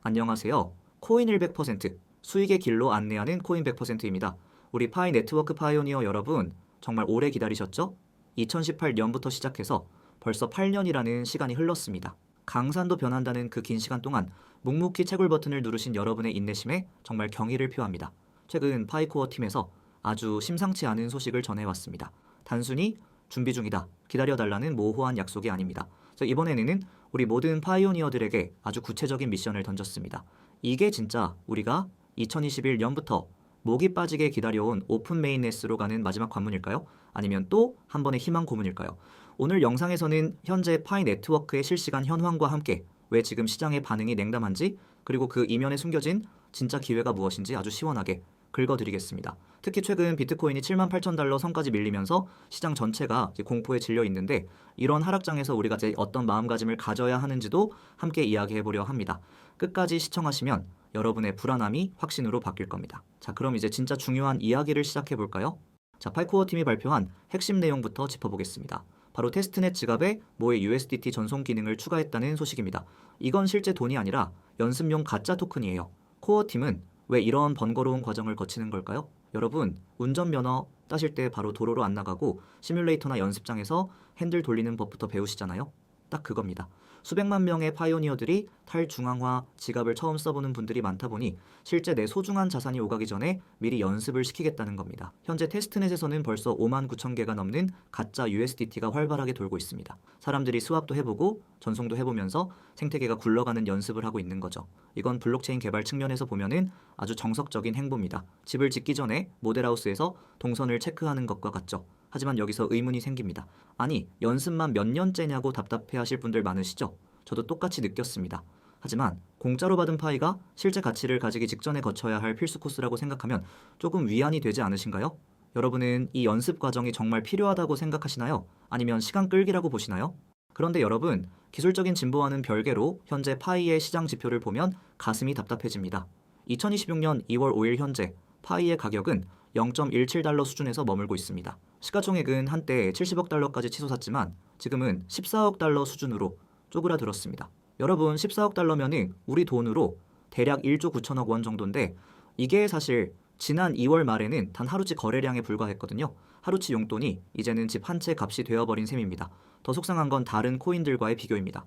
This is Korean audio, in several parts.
안녕하세요. 코인 100%, 수익의 길로 안내하는 코인 100%입니다. 우리 파이 네트워크 파이오니어 여러분, 정말 오래 기다리셨죠? 2018년부터 시작해서 벌써 8년이라는 시간이 흘렀습니다. 강산도 변한다는 그 긴 시간 동안 묵묵히 채굴 버튼을 누르신 여러분의 인내심에 정말 경의를 표합니다. 최근 파이코어 팀에서 아주 심상치 않은 소식을 전해왔습니다. 단순히 준비 중이다, 기다려달라는 모호한 약속이 아닙니다. 이번에는 우리 모든 파이오니어들에게 아주 구체적인 미션을 던졌습니다. 이게 진짜 우리가 2021년부터 목이 빠지게 기다려온 오픈 메인넷으로 가는 마지막 관문일까요? 아니면 또 한 번의 희망 고문일까요? 오늘 영상에서는 현재 파이 네트워크의 실시간 현황과 함께 왜 지금 시장의 반응이 냉담한지, 그리고 그 이면에 숨겨진 진짜 기회가 무엇인지 아주 시원하게 긁어드리겠습니다. 특히 최근 비트코인이 78,000달러 선까지 밀리면서 시장 전체가 공포에 질려 있는데, 이런 하락장에서 우리가 이제 어떤 마음가짐을 가져야 하는지도 함께 이야기해보려 합니다. 끝까지 시청하시면 여러분의 불안함이 확신으로 바뀔 겁니다. 자, 그럼 이제 진짜 중요한 이야기를 시작해볼까요? 자, 파이코어 팀이 발표한 핵심 내용부터 짚어보겠습니다. 바로 테스트넷 지갑에 모의 USDT 전송 기능을 추가했다는 소식입니다. 이건 실제 돈이 아니라 연습용 가짜 토큰이에요. 코어 팀은 왜 이런 번거로운 과정을 거치는 걸까요? 여러분, 운전면허 따실 때 바로 도로로 안 나가고 시뮬레이터나 연습장에서 핸들 돌리는 법부터 배우시잖아요? 딱 그겁니다. 수백만 명의 파이오니어들이 탈중앙화 지갑을 처음 써보는 분들이 많다 보니 실제 내 소중한 자산이 오가기 전에 미리 연습을 시키겠다는 겁니다. 현재 테스트넷에서는 벌써 5만 9천 개가 넘는 가짜 USDT가 활발하게 돌고 있습니다. 사람들이 스왑도 해보고 전송도 해보면서 생태계가 굴러가는 연습을 하고 있는 거죠. 이건 블록체인 개발 측면에서 보면은 아주 정석적인 행보입니다. 집을 짓기 전에 모델하우스에서 동선을 체크하는 것과 같죠. 하지만 여기서 의문이 생깁니다. 아니, 연습만 몇 년째냐고 답답해하실 분들 많으시죠? 저도 똑같이 느꼈습니다. 하지만 공짜로 받은 파이가 실제 가치를 가지기 직전에 거쳐야 할 필수 코스라고 생각하면 조금 위안이 되지 않으신가요? 여러분은 이 연습 과정이 정말 필요하다고 생각하시나요? 아니면 시간 끌기라고 보시나요? 그런데 여러분, 기술적인 진보와는 별개로 현재 파이의 시장 지표를 보면 가슴이 답답해집니다. 2026년 2월 5일 현재 파이의 가격은 0.17달러 수준에서 머물고 있습니다. 시가총액은 한때 70억 달러까지 치솟았지만 지금은 14억 달러 수준으로 쪼그라들었습니다. 여러분, 14억 달러면은 우리 돈으로 대략 1조 9천억 원 정도인데, 이게 사실 지난 2월 말에는 단 하루치 거래량에 불과했거든요. 하루치 용돈이 이제는 집 한 채 값이 되어버린 셈입니다. 더 속상한 건 다른 코인들과의 비교입니다.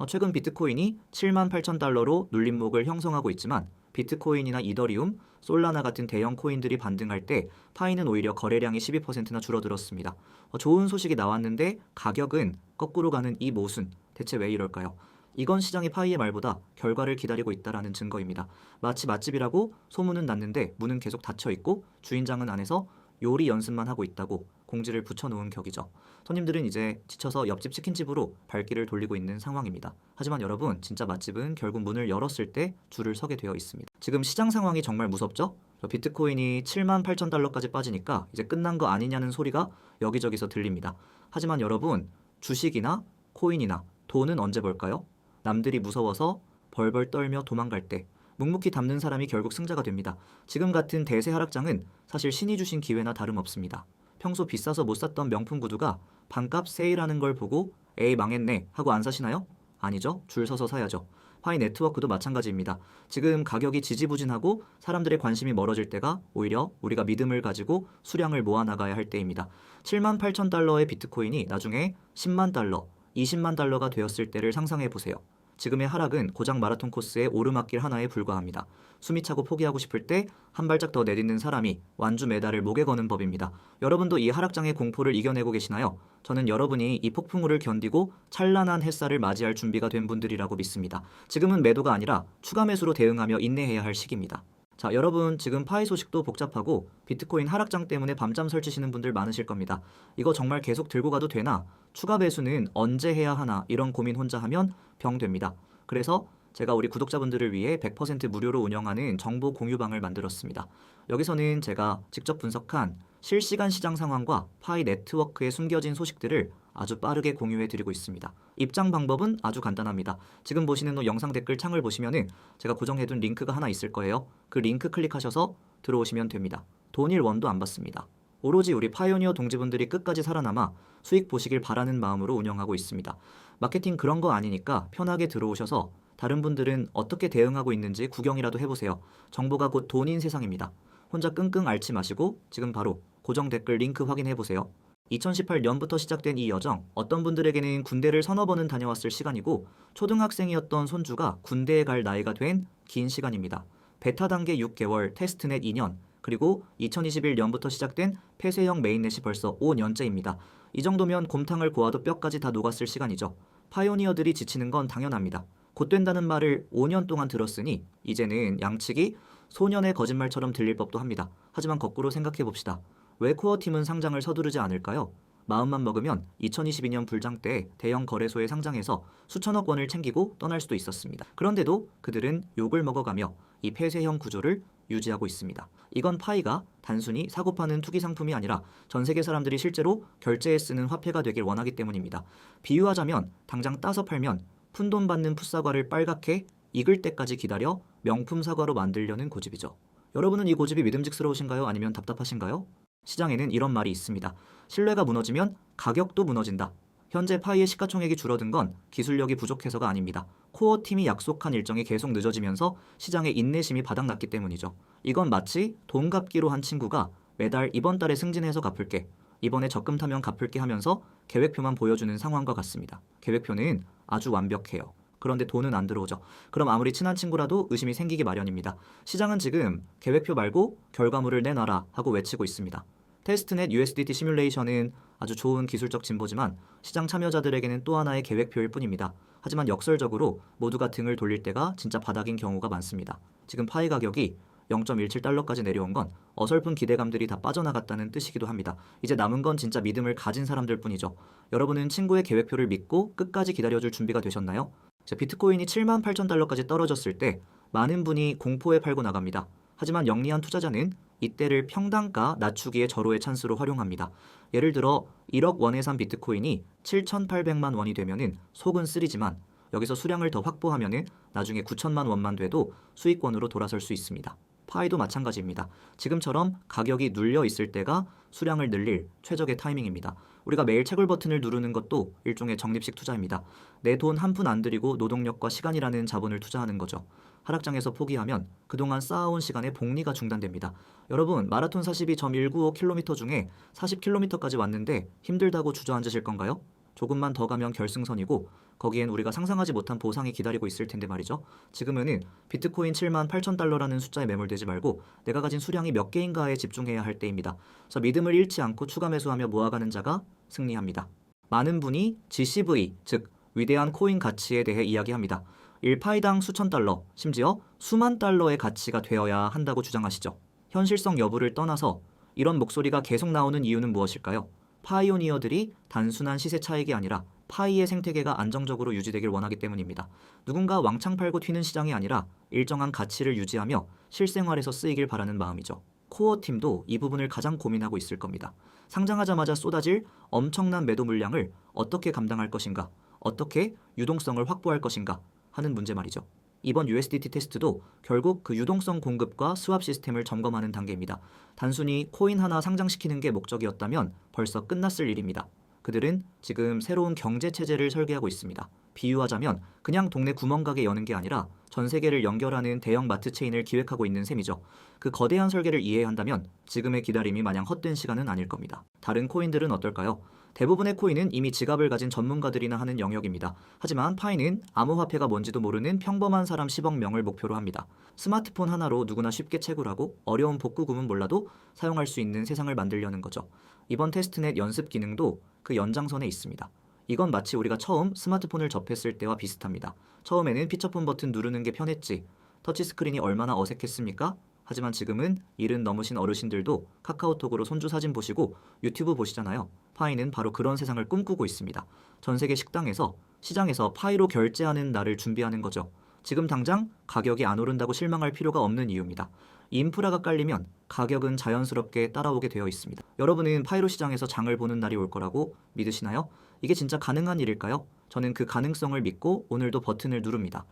최근 비트코인이 7만 8천 달러로 눌림목을 형성하고 있지만 비트코인이나 이더리움, 솔라나 같은 대형 코인들이 반등할 때 파이는 오히려 거래량이 12%나 줄어들었습니다. 좋은 소식이 나왔는데 가격은 거꾸로 가는 이 모순, 대체 왜 이럴까요? 이건 시장이 파이의 말보다 결과를 기다리고 있다라는 증거입니다. 마치 맛집이라고 소문은 났는데 문은 계속 닫혀 있고 주인장은 안에서 요리 연습만 하고 있다고 공지를 붙여놓은 격이죠. 손님들은 이제 지쳐서 옆집 치킨집으로 발길을 돌리고 있는 상황입니다. 하지만 여러분, 진짜 맛집은 결국 문을 열었을 때 줄을 서게 되어 있습니다. 지금 시장 상황이 정말 무섭죠? 비트코인이 7만 8천 달러까지 빠지니까 이제 끝난 거 아니냐는 소리가 여기저기서 들립니다. 하지만 여러분, 주식이나 코인이나 돈은 언제 벌까요? 남들이 무서워서 벌벌 떨며 도망갈 때 묵묵히 담는 사람이 결국 승자가 됩니다. 지금 같은 대세 하락장은 사실 신이 주신 기회나 다름없습니다. 평소 비싸서 못 샀던 명품 구두가 반값 세일하는 걸 보고 에이 망했네 하고 안 사시나요? 아니죠. 줄 서서 사야죠. 파이 네트워크도 마찬가지입니다. 지금 가격이 지지부진하고 사람들의 관심이 멀어질 때가 오히려 우리가 믿음을 가지고 수량을 모아나가야 할 때입니다. 7만 8천 달러의 비트코인이 나중에 10만 달러, 20만 달러가 되었을 때를 상상해 보세요. 지금의 하락은 고작 마라톤 코스의 오르막길 하나에 불과합니다. 숨이 차고 포기하고 싶을 때 한 발짝 더 내딛는 사람이 완주 메달을 목에 거는 법입니다. 여러분도 이 하락장의 공포를 이겨내고 계시나요? 저는 여러분이 이 폭풍우를 견디고 찬란한 햇살을 맞이할 준비가 된 분들이라고 믿습니다. 지금은 매도가 아니라 추가 매수로 대응하며 인내해야 할 시기입니다. 자, 여러분, 지금 파이 소식도 복잡하고 비트코인 하락장 때문에 밤잠 설치시는 분들 많으실 겁니다. 이거 정말 계속 들고 가도 되나? 추가 매수는 언제 해야 하나? 이런 고민 혼자 하면 병 됩니다. 그래서 제가 우리 구독자분들을 위해 100% 무료로 운영하는 정보 공유방을 만들었습니다. 여기서는 제가 직접 분석한 실시간 시장 상황과 파이 네트워크에 숨겨진 소식들을 아주 빠르게 공유해 드리고 있습니다. 입장 방법은 아주 간단합니다. 지금 보시는 영상 댓글 창을 보시면은 제가 고정해둔 링크가 하나 있을 거예요. 그 링크 클릭하셔서 들어오시면 됩니다. 돈 1원도 안 받습니다. 오로지 우리 파이오니어 동지분들이 끝까지 살아남아 수익 보시길 바라는 마음으로 운영하고 있습니다. 마케팅 그런 거 아니니까 편하게 들어오셔서 다른 분들은 어떻게 대응하고 있는지 구경이라도 해보세요. 정보가 곧 돈인 세상입니다. 혼자 끙끙 앓지 마시고 지금 바로 고정 댓글 링크 확인해보세요. 2018년부터 시작된 이 여정, 어떤 분들에게는 군대를 서너 번은 다녀왔을 시간이고 초등학생이었던 손주가 군대에 갈 나이가 된 긴 시간입니다. 베타 단계 6개월, 테스트넷 2년, 그리고 2021년부터 시작된 폐쇄형 메인넷이 벌써 5년째입니다. 이 정도면 곰탕을 고아도 뼈까지 다 녹았을 시간이죠. 파이오니어들이 지치는 건 당연합니다. 곧 된다는 말을 5년 동안 들었으니 이제는 양측이 소년의 거짓말처럼 들릴 법도 합니다. 하지만 거꾸로 생각해봅시다. 왜 코어팀은 상장을 서두르지 않을까요? 마음만 먹으면 2022년 불장 때 대형 거래소에 상장해서 수천억 원을 챙기고 떠날 수도 있었습니다. 그런데도 그들은 욕을 먹어가며 이 폐쇄형 구조를 유지하고 있습니다. 이건 파이가 단순히 사고 파는 투기 상품이 아니라 전 세계 사람들이 실제로 결제에 쓰는 화폐가 되길 원하기 때문입니다. 비유하자면 당장 따서 팔면 푼돈 받는 풋사과를 빨갛게 익을 때까지 기다려 명품 사과로 만들려는 고집이죠. 여러분은 이 고집이 믿음직스러우신가요? 아니면 답답하신가요? 시장에는 이런 말이 있습니다. 신뢰가 무너지면 가격도 무너진다. 현재 파이의 시가총액이 줄어든 건 기술력이 부족해서가 아닙니다. 코어 팀이 약속한 일정이 계속 늦어지면서 시장의 인내심이 바닥났기 때문이죠. 이건 마치 돈 갚기로 한 친구가 매달 이번 달에 승진해서 갚을게, 이번에 적금 타면 갚을게 하면서 계획표만 보여주는 상황과 같습니다. 계획표는 아주 완벽해요. 그런데 돈은 안 들어오죠. 그럼 아무리 친한 친구라도 의심이 생기기 마련입니다. 시장은 지금 계획표 말고 결과물을 내놔라 하고 외치고 있습니다. 테스트넷 USDT 시뮬레이션은 아주 좋은 기술적 진보지만 시장 참여자들에게는 또 하나의 계획표일 뿐입니다. 하지만 역설적으로 모두가 등을 돌릴 때가 진짜 바닥인 경우가 많습니다. 지금 파이 가격이 0.17달러까지 내려온 건 어설픈 기대감들이 다 빠져나갔다는 뜻이기도 합니다. 이제 남은 건 진짜 믿음을 가진 사람들 뿐이죠. 여러분은 친구의 계획표를 믿고 끝까지 기다려줄 준비가 되셨나요? 비트코인이 78,000달러까지 떨어졌을 때 많은 분이 공포에 팔고 나갑니다. 하지만 영리한 투자자는 이때를 평단가 낮추기의 절호의 찬스로 활용합니다. 예를 들어 1억 원에 산 비트코인이 7,800만 원이 되면은 속은 쓰리지만 여기서 수량을 더 확보하면은 나중에 9천만 원만 돼도 수익권으로 돌아설 수 있습니다. 파이도 마찬가지입니다. 지금처럼 가격이 눌려 있을 때가 수량을 늘릴 최적의 타이밍입니다. 우리가 매일 채굴 버튼을 누르는 것도 일종의 적립식 투자입니다. 내 돈 한 푼 안 들이고 노동력과 시간이라는 자본을 투자하는 거죠. 하락장에서 포기하면 그동안 쌓아온 시간의 복리가 중단됩니다. 여러분, 마라톤 42.195km 중에 40km까지 왔는데 힘들다고 주저앉으실 건가요? 조금만 더 가면 결승선이고 거기엔 우리가 상상하지 못한 보상이 기다리고 있을 텐데 말이죠. 지금은 비트코인 78,000달러라는 숫자에 매몰되지 말고 내가 가진 수량이 몇 개인가에 집중해야 할 때입니다. 그래서 믿음을 잃지 않고 추가 매수하며 모아가는 자가 승리합니다. 많은 분이 GCV, 즉 위대한 코인 가치에 대해 이야기합니다. 1파이당 수천 달러, 심지어 수만 달러의 가치가 되어야 한다고 주장하시죠. 현실성 여부를 떠나서 이런 목소리가 계속 나오는 이유는 무엇일까요? 파이오니어들이 단순한 시세 차익이 아니라 파이의 생태계가 안정적으로 유지되길 원하기 때문입니다. 누군가 왕창 팔고 튀는 시장이 아니라 일정한 가치를 유지하며 실생활에서 쓰이길 바라는 마음이죠. 코어 팀도 이 부분을 가장 고민하고 있을 겁니다. 상장하자마자 쏟아질 엄청난 매도 물량을 어떻게 감당할 것인가, 어떻게 유동성을 확보할 것인가 하는 문제 말이죠. 이번 USDT 테스트도 결국 그 유동성 공급과 스왑 시스템을 점검하는 단계입니다. 단순히 코인 하나 상장시키는 게 목적이었다면 벌써 끝났을 일입니다. 그들은 지금 새로운 경제 체제를 설계하고 있습니다. 비유하자면 그냥 동네 구멍가게 여는 게 아니라 전 세계를 연결하는 대형 마트 체인을 기획하고 있는 셈이죠. 그 거대한 설계를 이해한다면 지금의 기다림이 마냥 헛된 시간은 아닐 겁니다. 다른 코인들은 어떨까요? 대부분의 코인은 이미 지갑을 가진 전문가들이나 하는 영역입니다. 하지만 파이는 암호화폐가 뭔지도 모르는 평범한 사람 10억 명을 목표로 합니다. 스마트폰 하나로 누구나 쉽게 채굴하고 어려운 복구금은 몰라도 사용할 수 있는 세상을 만들려는 거죠. 이번 테스트넷 연습 기능도 그 연장선에 있습니다. 이건 마치 우리가 처음 스마트폰을 접했을 때와 비슷합니다. 처음에는 피처폰 버튼 누르는 게 편했지, 터치스크린이 얼마나 어색했습니까? 하지만 지금은 일은 넘으신 어르신들도 카카오톡으로 손주 사진 보시고 유튜브 보시잖아요. 파이는 바로 그런 세상을 꿈꾸고 있습니다. 전 세계 식당에서, 시장에서 파이로 결제하는 날을 준비하는 거죠. 지금 당장 가격이 안 오른다고 실망할 필요가 없는 이유입니다. 인프라가 깔리면 가격은 자연스럽게 따라오게 되어 있습니다. 여러분은 파이로 시장에서 장을 보는 날이 올 거라고 믿으시나요? 이게 진짜 가능한 일일까요? 저는 그 가능성을 믿고 오늘도 버튼을 누릅니다.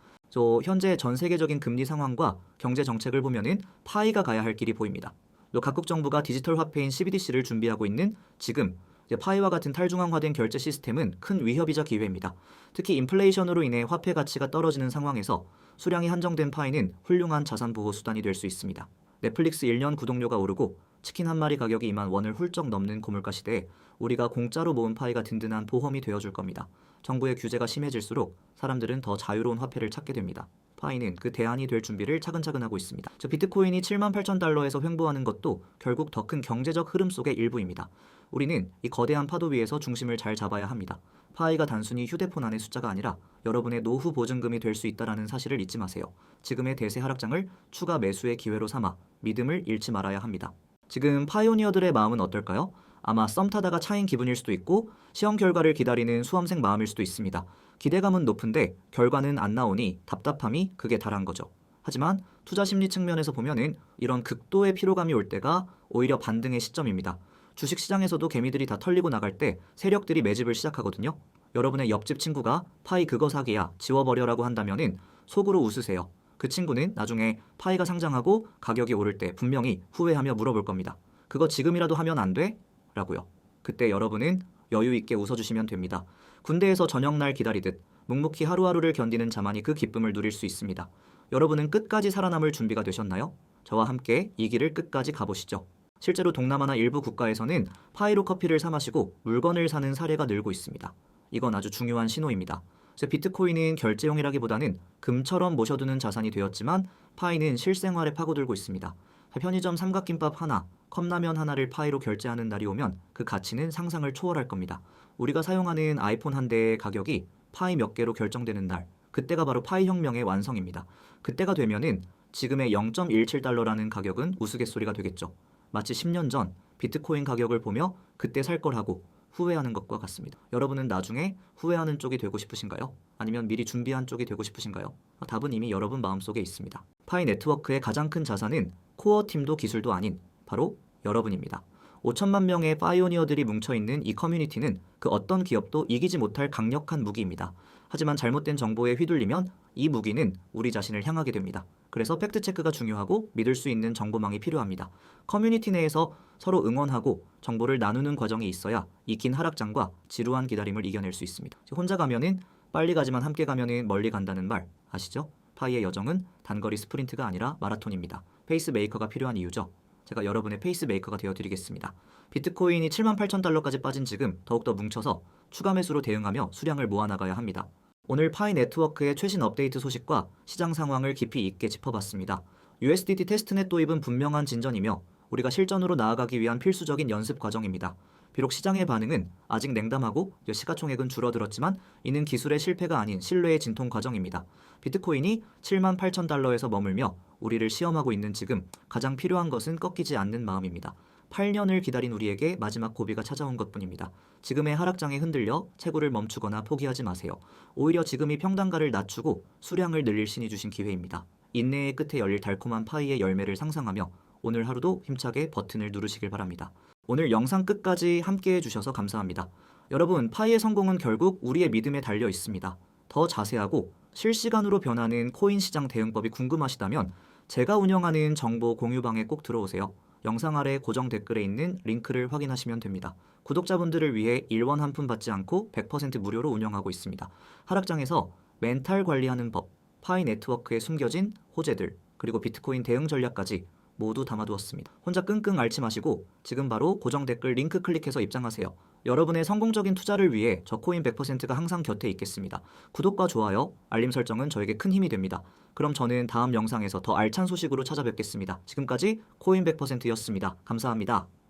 현재 전 세계적인 금리 상황과 경제 정책을 보면은 파이가 가야 할 길이 보입니다. 또 각국 정부가 디지털 화폐인 CBDC를 준비하고 있는 지금 이제 파이와 같은 탈중앙화된 결제 시스템은 큰 위협이자 기회입니다. 특히 인플레이션으로 인해 화폐 가치가 떨어지는 상황에서 수량이 한정된 파이는 훌륭한 자산 보호 수단이 될 수 있습니다. 넷플릭스 1년 구독료가 오르고 치킨 한 마리 가격이 2만 원을 훌쩍 넘는 고물가 시대에 우리가 공짜로 모은 파이가 든든한 보험이 되어줄 겁니다. 정부의 규제가 심해질수록 사람들은 더 자유로운 화폐를 찾게 됩니다. 파이는 그 대안이 될 준비를 차근차근 하고 있습니다. 즉 비트코인이 78,000달러에서 횡보하는 것도 결국 더 큰 경제적 흐름 속의 일부입니다. 우리는 이 거대한 파도 위에서 중심을 잘 잡아야 합니다. 파이가 단순히 휴대폰 안의 숫자가 아니라 여러분의 노후 보증금이 될 수 있다는 사실을 잊지 마세요. 지금의 대세 하락장을 추가 매수의 기회로 삼아 믿음을 잃지 말아야 합니다. 지금 파이오니어들의 마음은 어떨까요? 아마 썸 타다가 차인 기분일 수도 있고 시험 결과를 기다리는 수험생 마음일 수도 있습니다. 기대감은 높은데 결과는 안 나오니 답답함이 극에 달한 거죠. 하지만 투자 심리 측면에서 보면은 이런 극도의 피로감이 올 때가 오히려 반등의 시점입니다. 주식시장에서도 개미들이 다 털리고 나갈 때 세력들이 매집을 시작하거든요. 여러분의 옆집 친구가 파이 그거 사기야 지워버려라고 한다면은 속으로 웃으세요. 그 친구는 나중에 파이가 상장하고 가격이 오를 때 분명히 후회하며 물어볼 겁니다. 그거 지금이라도 하면 안 돼? 라고요. 그때 여러분은 여유 있게 웃어주시면 됩니다. 군대에서 저녁날 기다리듯 묵묵히 하루하루를 견디는 자만이 그 기쁨을 누릴 수 있습니다. 여러분은 끝까지 살아남을 준비가 되셨나요? 저와 함께 이 길을 끝까지 가보시죠. 실제로 동남아나 일부 국가에서는 파이로 커피를 사 마시고 물건을 사는 사례가 늘고 있습니다. 이건 아주 중요한 신호입니다. 비트코인은 결제용이라기보다는 금처럼 모셔두는 자산이 되었지만 파이는 실생활에 파고들고 있습니다. 편의점 삼각김밥 하나, 컵라면 하나를 파이로 결제하는 날이 오면 그 가치는 상상을 초월할 겁니다. 우리가 사용하는 아이폰 한 대의 가격이 파이 몇 개로 결정되는 날, 그때가 바로 파이 혁명의 완성입니다. 그때가 되면은 지금의 0.17달러라는 가격은 우스갯소리가 되겠죠. 마치 10년 전 비트코인 가격을 보며 그때 살 걸 하고 후회하는 것과 같습니다. 여러분은 나중에 후회하는 쪽이 되고 싶으신가요? 아니면 미리 준비한 쪽이 되고 싶으신가요? 답은 이미 여러분 마음속에 있습니다. 파이 네트워크의 가장 큰 자산은 코어 팀도 기술도 아닌 바로 여러분입니다. 5천만 명의 파이오니어들이 뭉쳐있는 이 커뮤니티는 그 어떤 기업도 이기지 못할 강력한 무기입니다. 하지만 잘못된 정보에 휘둘리면 이 무기는 우리 자신을 향하게 됩니다. 그래서 팩트체크가 중요하고 믿을 수 있는 정보망이 필요합니다. 커뮤니티 내에서 서로 응원하고 정보를 나누는 과정이 있어야 이 긴 하락장과 지루한 기다림을 이겨낼 수 있습니다. 혼자 가면은 빨리 가지만 함께 가면은 멀리 간다는 말 아시죠? 파이의 여정은 단거리 스프린트가 아니라 마라톤입니다. 페이스메이커가 필요한 이유죠. 제가 여러분의 페이스메이커가 되어드리겠습니다. 비트코인이 78,000달러까지 빠진 지금 더욱더 뭉쳐서 추가 매수로 대응하며 수량을 모아나가야 합니다. 오늘 파이 네트워크의 최신 업데이트 소식과 시장 상황을 깊이 있게 짚어봤습니다. USDT 테스트넷 도입은 분명한 진전이며 우리가 실전으로 나아가기 위한 필수적인 연습 과정입니다. 비록 시장의 반응은 아직 냉담하고 시가총액은 줄어들었지만 이는 기술의 실패가 아닌 신뢰의 진통 과정입니다. 비트코인이 78,000달러에서 머물며 우리를 시험하고 있는 지금 가장 필요한 것은 꺾이지 않는 마음입니다. 8년을 기다린 우리에게 마지막 고비가 찾아온 것뿐입니다. 지금의 하락장에 흔들려 채굴을 멈추거나 포기하지 마세요. 오히려 지금이 평단가를 낮추고 수량을 늘릴 신이 주신 기회입니다. 인내의 끝에 열릴 달콤한 파이의 열매를 상상하며 오늘 하루도 힘차게 버튼을 누르시길 바랍니다. 오늘 영상 끝까지 함께해 주셔서 감사합니다. 여러분, 파이의 성공은 결국 우리의 믿음에 달려 있습니다. 더 자세하고 실시간으로 변하는 코인 시장 대응법이 궁금하시다면 제가 운영하는 정보 공유방에 꼭 들어오세요. 영상 아래 고정 댓글에 있는 링크를 확인하시면 됩니다. 구독자분들을 위해 일원 한 푼 받지 않고 100% 무료로 운영하고 있습니다. 하락장에서 멘탈 관리하는 법, 파이 네트워크에 숨겨진 호재들, 그리고 비트코인 대응 전략까지 모두 담아두었습니다. 혼자 끙끙 앓지 마시고 지금 바로 고정 댓글 링크 클릭해서 입장하세요. 여러분의 성공적인 투자를 위해 저코인 100%가 항상 곁에 있겠습니다. 구독과 좋아요, 알림 설정은 저에게 큰 힘이 됩니다. 그럼 저는 다음 영상에서 더 알찬 소식으로 찾아뵙겠습니다. 지금까지 코인 100%였습니다. 감사합니다.